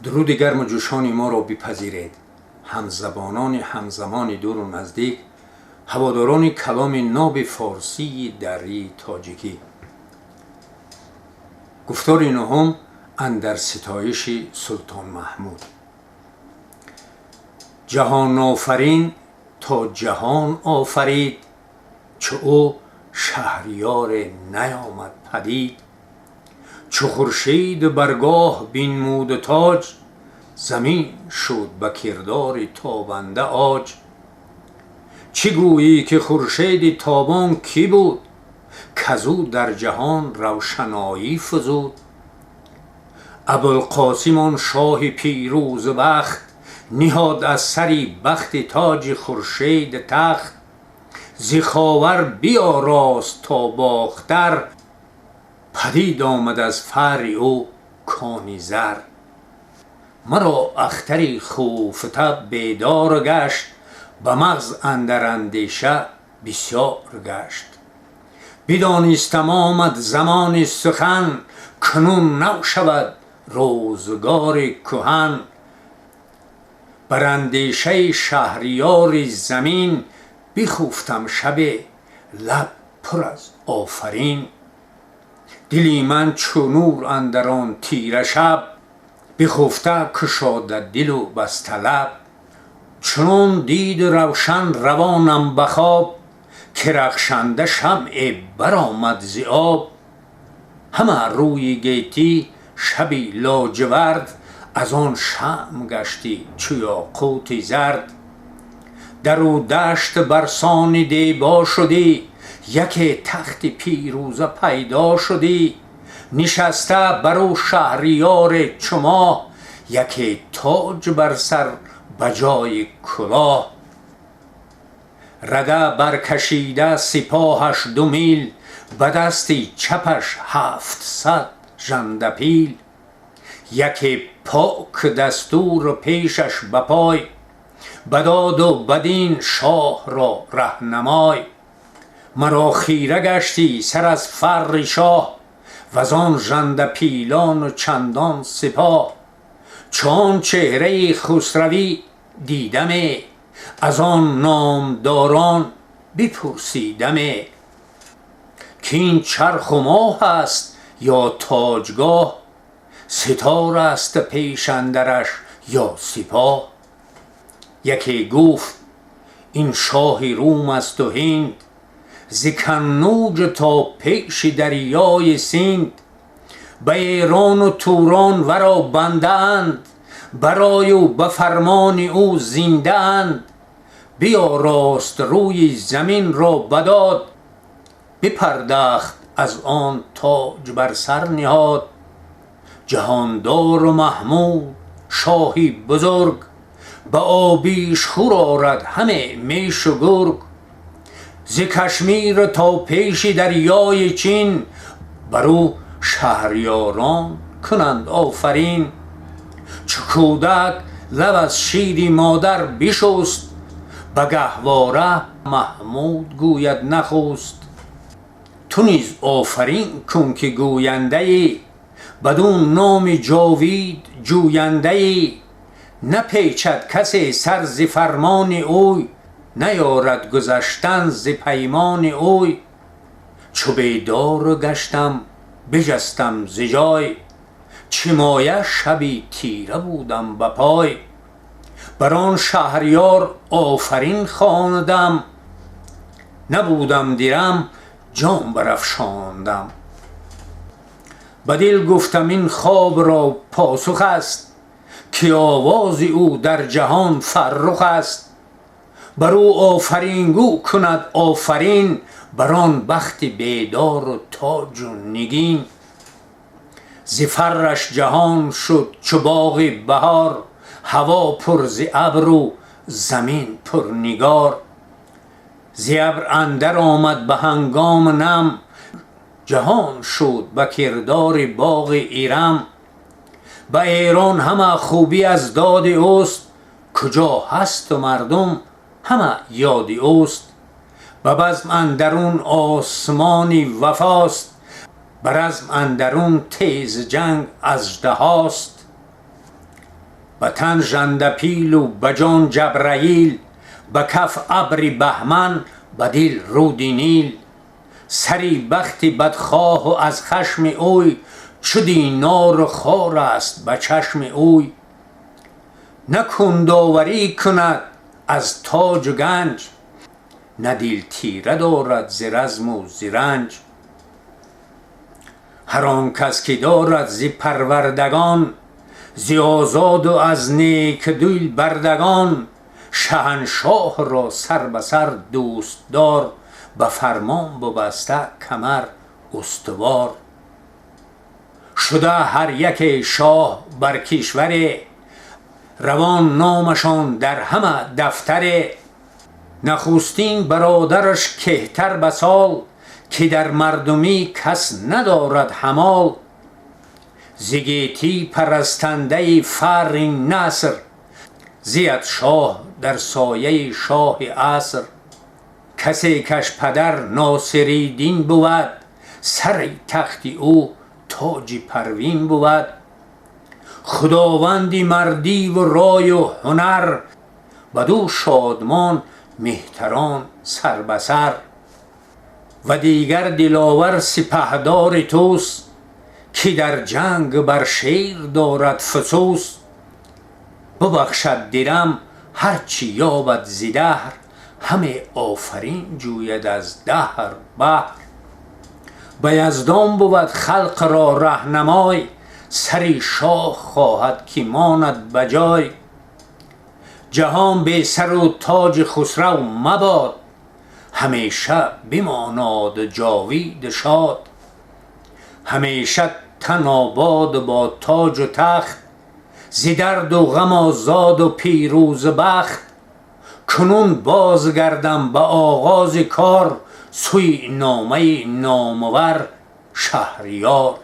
درود گرم و جوشانی ما را بپذیرید. همزبانان همزمان دور و نزدیک، هواداران کلام ناب فارسی دری تاجیکی. گفتار نهم اندر ستایش سلطان محمود. جهان آفرین تا جهان آفرید، چو او شهریار نیامد پدید. چو خورشید برگاه بنمود تاج، زمین شد به کردار تابنده عاج. چه گویی که خورشید تابان کی بود، کزو در جهان روشنایی فزود. ابوالقاسم آن شاه پیروز بخت، نهاد از سری بخت تاج خورشید تخت. ز خاور بیاراست تا باختر، پدید آمد از فر او کانی زر. مرا اختری خوفته بیدار گشت، به مغز اندر اندیشه بسیار گشت. بدانستم آمد زمان سخن، کنون نو شود روزگار کهن. بر اندیشه شهریار زمین، بخفتم شب لب پر از آفرین. دلی من چو نور اندر آن تیره شب، بخفته گشاده دل و بسته لب. چنان دید روشن روانم به خواب، که رخشنده شمع برآمد ز آب. همه روی گیتی شبی لاجورد، از آن شمع گشتی چو یاقوت زرد. در او دشت برسان دیبا شدی، یک تخت پیروزه پیدا شدی. نشسته بر او شهریار چو ماه، یک تاج بر سر به جای کلاه. رده برکشیده سپاهش 2 میل، به دست چپش 700 ژنده پیل. یک پاک دستور پیشش به پای، بداد و بدین شاه را رهنمای. مرا خیره گشتی سر از فر شاه، وزان ژنده پیلان و چندان سپاه. چون چهره خسروی دیدم، از آن نامداران بپرسیدم. کین چرخ و ماه است یا تاجگاه، ستاره است پیش اندرش یا سپاه. یکی گفت این شاه روم است و هند، ز کنوج تا پیش دریای سند. به ایران و توران ورا بنده اند، برای او به فرمان او زنده اند. بیاراست روی زمین را بداد، بپردخت از آن تاج بر سر نهاد. جهاندار و محمود شاهی بزرگ، به آبیش خور آرد همه میش و گرگ. ز کشمیر تا پیش دریای چین، بر او شهریاران کنند آفرین. چو کودک لب از شیر مادر بشست، به گهواره محمود گوید نخست. تو نیز آفرین کن که گوینده ای، بدون نام جاوید جوینده ای. نپیچد کسی سر ز فرمان اوی، نیارد گذشتن ز پیمان اوی. چو بیدار گشتم بجستم ز جای، چه مایه شبی تیره بودم به پای. بر آن شهریار آفرین خواندم، نبودم دیرم جام برافشاندم. به دل گفتم این خواب را پاسخ است، که آواز او در جهان فرخ است. بر او آفرین گو کند آفرین، بر آن بخت بیدار و تاج و نگین. ز فرش جهان شد چو باغ بهار، هوا پر ز ابر و زمین پر نگار. ز ابر اندر آمد به هنگام نم، جهان شد به کردار باغ ایرم. به ایران همه خوبی از داد اوست، کجا هست و مردم همه یاد اوست. به بزم اندرون آسمانی وفاست، به رزم اندرون تیز جنگ اژدهاست. به تن ژندپیل و به جان جبرائیل، به کف ابری بهمن، به دل رودی نیل. سری بخت بدخواه و از خشم اوی، چو دینار و خوار است به چشم اوی. نه کندآوری کند از تاج و گنج، نه دل تیره دارد ز رزم و ز رنج. هر آن کس که دارد ز پروردگان، ز آزاد و از نیک دل بردگان. شهنشاه را سر به سر دوست دار، به فرمان ببسته کمر استوار. شده هر یک شاه بر کشور، روان نامشان در همه دفتر. نخستین برادرش کهتر به سال، که در مردمی کس ندارد همال. ز گیتی پرستنده فر نصر، زید شاه در سایه شاه عصر. کسی کش پدر ناصری دین بود، سر تخت او تاج پروین بود. خداوندی مردی و رای و هنر، بدو شادمان مهتران سر به سر. و دیگر دلاور سپهدار توست، که در جنگ بر شیر دارد فسوس. ببخشد درم هرچی یابد ز دهر، همه آفرین جوید از دهر بهر. به یزدان بود خلق را رهنمای، سری شاه خواهد که ماند به جای. جهان بی سر و تاج خسرو مباد، همیشه بماناد جاوید شاد. همیشه تن آباد با تاج و تخت، ز درد و غم آزاد و پیروز بخت. کنون بازگردم به آغاز کار، سوی نامه نامور شهریار.